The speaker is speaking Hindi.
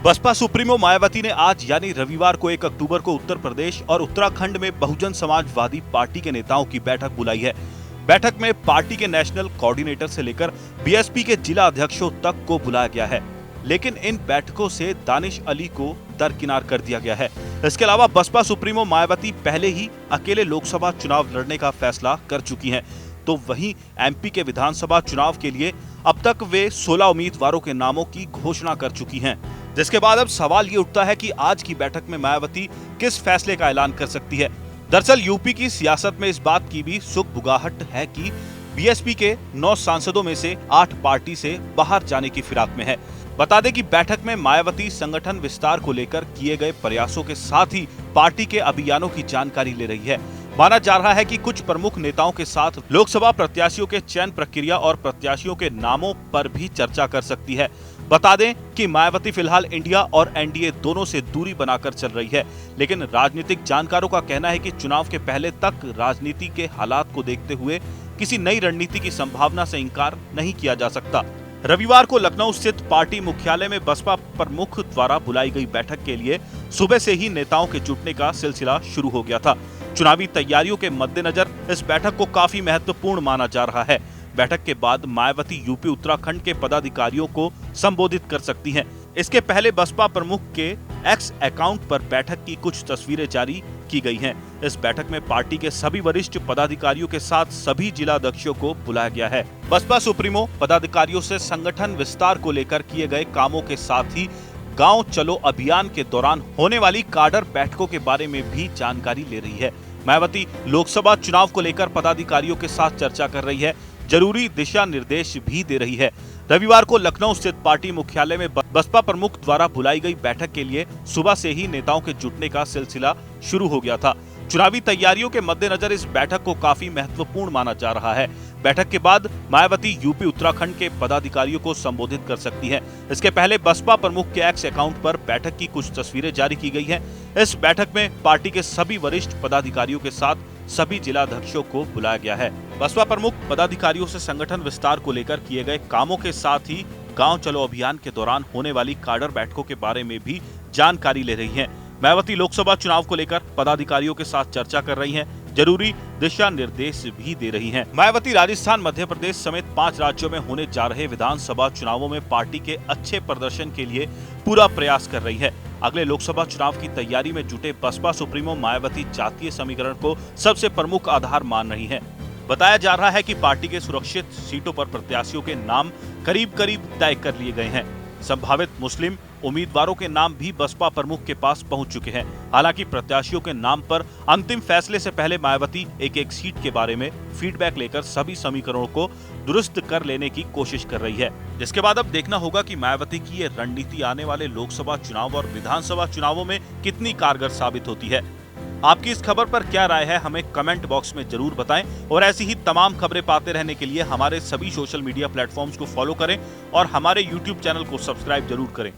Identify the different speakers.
Speaker 1: बसपा सुप्रीमो मायावती ने आज यानी रविवार को 1 अक्टूबर को उत्तर प्रदेश और उत्तराखंड में बहुजन समाजवादी पार्टी के नेताओं की बैठक बुलाई है। बैठक में पार्टी के नेशनल कोऑर्डिनेटर से लेकर बीएसपी के जिला अध्यक्षों तक को बुलाया गया है, लेकिन इन बैठकों से दानिश अली को दरकिनार कर दिया गया है। इसके अलावा बसपा सुप्रीमो मायावती पहले ही अकेले लोकसभा चुनाव लड़ने का फैसला कर चुकी हैं, तो वहीं एमपी के विधानसभा चुनाव के लिए अब तक वे 16 उम्मीदवारों के नामों की घोषणा कर चुकी हैं। जिसके बाद अब सवाल ये उठता है कि आज की बैठक में मायावती किस फैसले का ऐलान कर सकती है। दरअसल यूपी की सियासत में इस बात की भी सुगबुगाहट है कि बीएसपी के 9 सांसदों में से 8 पार्टी से बाहर जाने की फिराक में है। बता दें कि बैठक में मायावती संगठन विस्तार को लेकर किए गए प्रयासों के साथ ही पार्टी के अभियानों की जानकारी ले रही है। माना जा रहा है कि कुछ प्रमुख नेताओं के साथ लोकसभा प्रत्याशियों के चयन प्रक्रिया और प्रत्याशियों के नामों पर भी चर्चा कर सकती है। बता दें कि मायावती फिलहाल इंडिया और एनडीए दोनों से दूरी बनाकर चल रही है, लेकिन राजनीतिक जानकारों का कहना है कि चुनाव के पहले तक राजनीति के हालात को देखते हुए किसी नई रणनीति की संभावना से इंकार नहीं किया जा सकता। रविवार को लखनऊ स्थित पार्टी मुख्यालय में बसपा प्रमुख द्वारा बुलाई गई बैठक के लिए सुबह से ही नेताओं के जुटने का सिलसिला शुरू हो गया था। चुनावी तैयारियों के मद्देनजर इस बैठक को काफी महत्वपूर्ण माना जा रहा है। बैठक के बाद मायावती यूपी उत्तराखंड के पदाधिकारियों को संबोधित कर सकती हैं। इसके पहले बसपा प्रमुख के एक्स अकाउंट पर बैठक की कुछ तस्वीरें जारी की गई हैं। इस बैठक में पार्टी के सभी वरिष्ठ पदाधिकारियों के साथ सभी जिला अध्यक्षों को बुलाया गया है। बसपा सुप्रीमो पदाधिकारियों से संगठन विस्तार को लेकर किए गए कामों के साथ ही गांव चलो अभियान के दौरान होने वाली काडर बैठकों के बारे में भी जानकारी ले रही है। मायावती लोकसभा चुनाव को लेकर पदाधिकारियों के साथ चर्चा कर रही है, जरूरी दिशा निर्देश भी दे रही है। रविवार को लखनऊ स्थित पार्टी मुख्यालय में बसपा प्रमुख द्वारा बुलाई गई बैठक के लिए सुबह से ही नेताओं के जुटने का सिलसिला शुरू हो गया था। चुनावी तैयारियों के मद्देनजर इस बैठक को काफी महत्वपूर्ण माना जा रहा है। बैठक के बाद मायावती यूपी उत्तराखंड के पदाधिकारियों को संबोधित कर सकती हैं। इसके पहले बसपा प्रमुख के एक्स अकाउंट पर बैठक की कुछ तस्वीरें जारी की गई हैं। इस बैठक में पार्टी के सभी वरिष्ठ पदाधिकारियों के साथ सभी जिला अध्यक्षों को बुलाया गया है। बसपा प्रमुख पदाधिकारियों से संगठन विस्तार को लेकर किए गए कामों के साथ ही गांव चलो अभियान के दौरान होने वाली काडर बैठकों के बारे में भी जानकारी ले रही हैं। मायावती लोकसभा चुनाव को लेकर पदाधिकारियों के साथ चर्चा कर रही हैं, जरूरी दिशा निर्देश भी दे रही हैं। मायावती राजस्थान, मध्य प्रदेश समेत 5 राज्यों में होने जा रहे विधानसभा चुनावों में पार्टी के अच्छे प्रदर्शन के लिए पूरा प्रयास कर रही है। अगले लोकसभा चुनाव की तैयारी में जुटे बसपा सुप्रीमो मायावती जातीय समीकरण को सबसे प्रमुख आधार मान रही है। बताया जा रहा है कि पार्टी के सुरक्षित सीटों पर प्रत्याशियों के नाम करीब करीब तय कर लिए गए हैं। संभावित मुस्लिम उम्मीदवारों के नाम भी बसपा प्रमुख के पास पहुंच चुके हैं। हालांकि प्रत्याशियों के नाम पर अंतिम फैसले से पहले मायावती एक सीट के बारे में फीडबैक लेकर सभी समीकरणों को दुरुस्त कर लेने की कोशिश कर रही है। जिसके बाद अब देखना होगा कि मायावती की ये रणनीति आने वाले लोकसभा चुनाव और विधानसभा चुनावों में कितनी कारगर साबित होती है। आपकी इस खबर पर क्या राय है, हमें कमेंट बॉक्स में जरूर बताएं और ऐसी ही तमाम खबरें पाते रहने के लिए हमारे सभी सोशल मीडिया प्लेटफॉर्म्स को फॉलो करें और हमारे YouTube चैनल को सब्सक्राइब जरूर करें।